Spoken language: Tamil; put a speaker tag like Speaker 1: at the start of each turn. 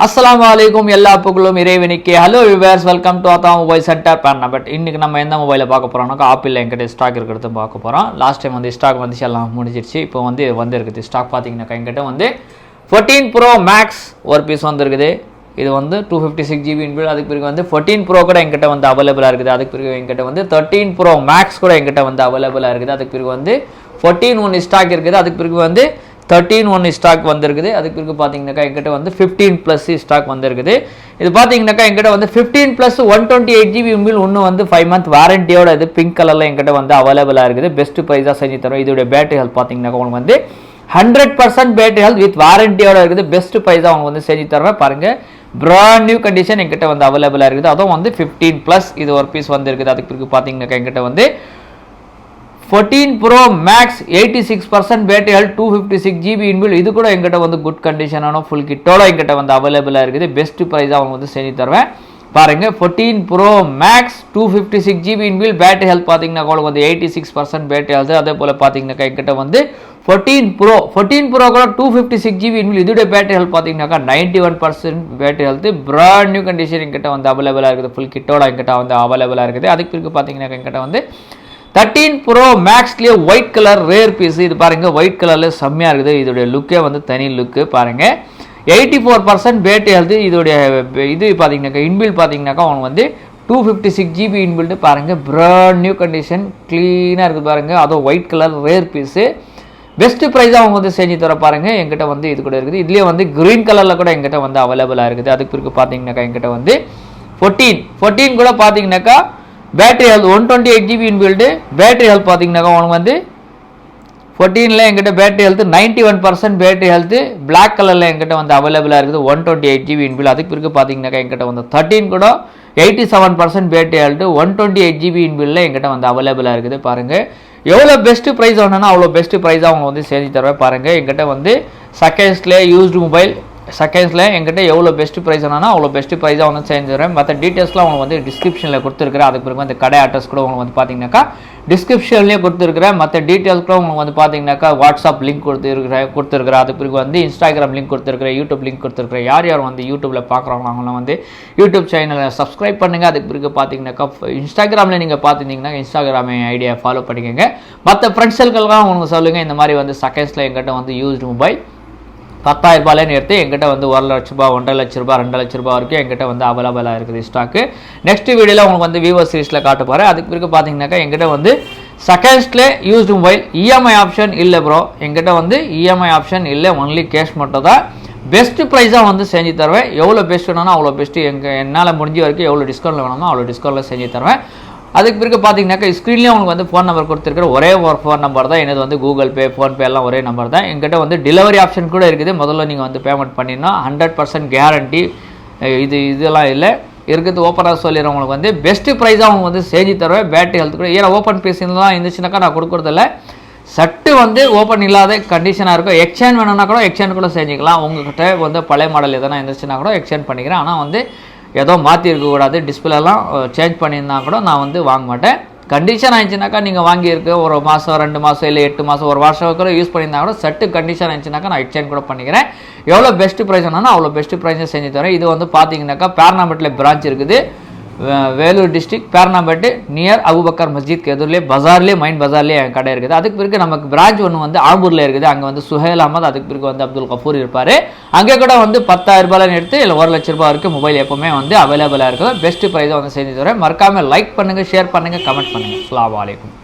Speaker 1: அஸ்ஸலாமு அலைக்கும் எல்லா புகழும் இறைவனுக்கு. ஹலோ வியூவர்ஸ், வெல்கம் டு ஆத்தா மொபைல் சென்டர் பேர்னா. பட் இன்னைக்கு நம்ம எந்த மொபைலை பார்க்க போகிறோம்னாக்கா ஆப்பிள் என்கிட்ட ஸ்டாக் இருக்கிறது பார்க்க போகிறோம். லாஸ்ட் டைம் வந்து ஸ்டாக் வந்துச்சு, எல்லாம் முடிஞ்சிருச்சு. இப்போ வந்து இருக்குது ஸ்டாக் பார்த்தீங்கன்னாக்கா என்கிட்ட வந்து 14 Pro Max ஒரு பீஸ் வந்துருக்குது. இது வந்து 256 GB இன்பில்ட். அதுக்கு பிறகு வந்து 14 Pro கூட என்கிட்ட வந்து அவைலபிளாக இருக்குது. அதுக்கு பிறகு என்கிட்ட வந்து 13 Pro Max கூட என்கிட்ட வந்து அவைலபிளாக இருக்குது. அதுக்கு பிறகு வந்து 14 ஒன்று ஸ்டாக் இருக்குது. அதுக்கு பிறகு வந்து 13 ஒன்று ஸ்டாக் வந்திருக்குது. அதுக்கு பிறகு பார்த்தீங்கன்னாக்கா என்கிட்ட வந்து 15+ ஸ்டாக் வந்திருக்குது. இது பார்த்தீங்கன்னாக்கா என்கிட்ட வந்து 15+ 128 GB இன்பில்ட் ஒன்று வந்து 5 month வாரண்டியோட இது பிங்க் கலரில் என்கிட்ட வந்து அவைலபிளாக இருக்குது. பெஸ்ட் ப்ரைஸாக செஞ்சு தரோம். இதோடைய பேட்டரி ஹெல்த் பார்த்தீங்கன்னாக்கா உங்களுக்கு வந்து 100% பேட்டரி ஹெல்த் வித் வாரண்டியோட இருக்குது. பெஸ்ட் ப்ரைஸாக அவங்க வந்து செஞ்சு தருவேன். பாருங்கள், பிராண்ட் நியூ கண்டிஷன் என்கிட்ட வந்து அவைலபிளாக இருக்குது. அதுவும் வந்து 15+ இது ஒரு பீஸ் வந்துருக்குது. அதுக்கு பிறகு பார்த்தீங்கன்னாக்கா என்கிட்ட வந்து 14 Pro Max 86% battery health 256 GB inbuilt. இது கூட எங்கிட்ட வந்து குட் கண்டிஷனான ஃபுல் கிட்டோட எங்கிட்ட வந்து அவைலபிளாக இருக்குது. பெஸ்ட் ப்ரைஸாக அவங்க வந்து செஞ்சு தருவேன். பாருங்கள், 14 Pro Max 256 GB inbuilt battery health பார்த்தீங்கன்னா உங்களுக்கு வந்து 86% பேட்டரி ஹெல்த். அதே போல் பார்த்தீங்கன்னாக்கா எங்கிட்ட வந்து 14 Pro கூட 256 GB இன்பில்ட். இதோட பேட்டரி ஹெல்த் பார்த்தீங்கன்னாக்கா 91% battery health. Brand new condition எங்கிட்ட வந்து அவைலபிளாக இருக்குது. ஃபுல் கிட்டோட எங்கிட்ட வந்து அவைலபிளாக இருக்குது. அதுக்கு பிறகு பார்த்தீங்கன்னாக்கா எங்கிட்ட வந்து 13 Pro Maxலேயே ஒயிட் கலர் ரேர் பீஸ். இது பாருங்கள், ஒயிட் கலரில் செம்மையாக இருக்குது. இதோடைய லுக்கே வந்து தனி லுக்கு. பாருங்கள், 84% பேட்டரி ஹெல்த். இதோடைய இது பார்த்தீங்கன்னாக்கா இன்பில்ட் பார்த்தீங்கன்னாக்கா அவனுக்கு வந்து 256 GB இன்பில்ட். பாருங்கள், பிராண்ட் நியூ கண்டிஷன் க்ளீனாக இருக்குது. பாருங்கள், அதுவும் white colour rare piece. Best ப்ரைஸாக அவங்க வந்து செஞ்சு தர. பாருங்கள், எங்கிட்ட வந்து இது கூட இருக்குது. இதுலேயே வந்து க்ரீன் கலரில் கூட எங்கிட்ட வந்து அவைலபிளாக இருக்குது. அதுக்கு பிறகு பார்த்தீங்கன்னாக்கா எங்கிட்ட வந்து 14 கூட பார்த்தீங்கன்னாக்கா battery health 128 GB inbuilt. Battery health பார்த்தீங்கன்னாக்கா உனக்கு வந்து 14ல் எங்கிட்ட battery health 91% battery health. Black கலரில் எங்கிட்ட வந்து அவைலபிளாக இருக்குது. 128 GB இன்பில்ட். அதுக்கு பிறகு பார்த்தீங்கன்னாக்கா எங்கிட்ட வந்து 13 கூட 87% பேட்டரி ஹெல்த் 128 GB இன்பில்டில் எங்கிட்ட வந்து அவைலபிளாக இருக்குது. பாருங்கள், எவ்வளோ பெஸ்ட்டு ப்ரைஸ் வேணும்னா அவ்வளோ பெஸ்ட்டு ப்ரைஸாக அவங்க வந்து செஞ்சு தருவேன். பாருங்கள், எங்கிட்ட வந்து செகண்ட்ஸில் யூஸ்டு மொபைல் செகண்ட்ஸில் எங்கிட்ட எவ்வளோ பெஸ்ட் ப்ரைஸ் வேணா அவ்வளோ பெஸ்ட் ப்ரைஸாக வந்து செஞ்சுறேன். மற்ற டீட்டெயில்ஸ்லாம் அவங்க வந்து டிஸ்கிரிப்ஷனில் கொடுத்துருக்குறேன். அதுக்கு பிறகு வந்து கடை அட்ரஸ் கூட உங்களுக்கு வந்து பார்த்தீங்கன்னாக்கா டிஸ்கிரிப்ஷன்லேயே கொடுத்துருக்குறேன். மற்ற டீட்டெயில்ஸ் கூட உங்களுக்கு வந்து பார்த்தீங்கன்னாக்கா வாட்ஸ்அப் லிங்க் கொடுத்துருக்குறேன். அதுக்கு பிறகு வந்து இன்ஸ்டாகிராம் லிங்க் கொடுத்துருக்குறேன், யூடியூப் லிங்க் கொடுத்துருக்குறேன். யார் வந்து யூடியூப்பில் பார்க்குறாங்களோ அவங்களாம் வந்து யூடியூப் சேனலை சப்ஸ்கிரைப் பண்ணுங்கள். அதுக்கு பிறகு பார்த்தீங்கன்னாக்கா இன்ஸ்டாகிராமில் நீங்கள் பார்த்துருந்தீங்கன்னா இன்ஸ்டாகிராம் ஐடியா ஃபாலோ பண்ணிக்கோங்க. மற்ற ஃப்ரெண்ட்ஸ் சர்க்கிள்லாம் உங்களுக்கு சொல்லுங்கள், இந்த மாதிரி வந்து செகண்ட்ஸில் எங்கிட்ட வந்து யூஸ்டு மொபைல் 10,000 ரூபாயிலேன்னு எடுத்து எங்கிட்ட வந்து 1 லட்ச ரூபா, 1.5 லட்ச ரூபா, 2 லட்ச ரூபா வரைக்கும் எங்கிட்ட வந்து அவைலபிளாக இருக்குது ஸ்டாக்கு. நெக்ஸ்ட் வீடியோவில் உங்களுக்கு வந்து விவோ சீரிஸில் காட்ட போகிறேன். அதுக்கு பிறகு பார்த்தீங்கன்னாக்கா எங்கிட்ட வந்து செகண்ட்ஸ்ல யூஸ்டு மொபைல் இஎம்ஐ ஆப்ஷன் இல்லை ப்ரோ. எங்கிட்ட வந்து இஎம்ஐ ஆப்ஷன் இல்லை, ஒன்லி கேஷ் மட்டும் தான். பெஸ்ட்டு ப்ரைஸாக வந்து செஞ்சு தருவேன். எவ்வளோ பெஸ்ட் வேணும்னா அவ்வளோ பெஸ்ட்டு என்னால் முடிஞ்ச வரைக்கும் எவ்வளோ டிஸ்கவுண்ட்டில் வேணுமோ அவ்வளோ டிஸ்கவுண்ட்டில் செஞ்சு தருவேன். அதுக்கு பிறகு பார்த்தீங்கன்னாக்கா ஸ்க்ரீன்லேயே உங்களுக்கு வந்து ஃபோன் நம்பர் கொடுத்துருக்குற ஒரே ஒரு ஃபோன் நம்பர் தான். எனது வந்து கூகுள் பே, ஃபோன்பே எல்லாம் ஒரே நம்பர் தான். எங்கிட்ட வந்து டெலிவரி ஆப்ஷன் கூட இருக்குது. முதல்ல நீங்கள் வந்து பேமெண்ட் பண்ணினா 100% கேரண்டி. இதெல்லாம் இல்லை இருக்குது. ஓப்பனாக சொல்லிடுறேன், உங்களுக்கு வந்து பெஸ்ட்டு ப்ரைஸாக அவங்க வந்து செஞ்சு தருவேன். பேட்டரி ஹெல்த் கூட ஏன்னா ஓப்பன் பீஸ்லாம் இருந்துச்சுனாக்கா நான் கொடுக்குறதில்ல. சட்டு வந்து ஓப்பன் இல்லாத கண்டிஷனாக இருக்கும். எக்ஸ்சேஞ்ச் வேணும்னா கூட எக்ஸ்சேஞ்ச் கூட செஞ்சுக்கலாம். உங்கள்கிட்ட வந்து பழைய மாடல் எதனா இருந்துச்சுன்னா கூட எக்ஸ்சேஞ்ச் பண்ணிக்கிறேன். ஆனால் வந்து ஏதோ மாற்றி இருக்கக்கூடாது. டிஸ்பிளேலாம் சேஞ்ச் பண்ணியிருந்தா கூட நான் வந்து வாங்க மாட்டேன். கண்டிஷன் ஆயிடுச்சுனாக்கா நீங்கள் வாங்கியிருக்கு ஒரு மாதம், 2 மாதம், இல்லை 8 மாதம், ஒரு வருஷம் கூட யூஸ் பண்ணியிருந்தா கூட சட்டு கண்டிஷன் ஆயிடுச்சுனாக்கா நான் எக்ஸ்சேஞ்ச் கூட பண்ணிக்கிறேன். எவ்வளோ பெஸ்ட்டு ப்ரைஸ் வேணாலும் அவ்வளோ பெஸ்ட்டு ப்ரைஸை செஞ்சு தரேன். இது வந்து பார்த்தீங்கன்னாக்கா பேர்னாம்பேட்டில் பிரான்ச் இருக்குது. வேலூர் டிஸ்ட்ரிக்ட் பேர்னாம்பேட்டு நியர் அபுபக்கர் மஸ்ஜித் எதிரிலே பஜார்லேயே மைன் பஜார்லேயே என் கடை இருக்குது. அதுக்கு பிறகு நமக்கு பிரான்ச் ஒன்று வந்து ஆம்பூரில் இருக்குது. அங்கே வந்து சுஹேல் அஹமத், அதுக்கு பிறகு வந்து அப்துல் கஃபூர் இருப்பார். அங்கே கூட வந்து 10,000 ரூபாயின்னு எடுத்து இல்லை 1 லட்ச ரூபா வரைக்கும் மொபைல் எப்போவுமே வந்து அவைலபிளாக இருக்குது. பெஸ்ட்டு ப்ரைஸை வந்து செஞ்சு தரேன். மறக்காமல் லைக் பண்ணுங்கள், ஷேர் பண்ணுங்கள், கமெண்ட் பண்ணுங்கள். அஸ்ஸலாமு அலைக்கும்.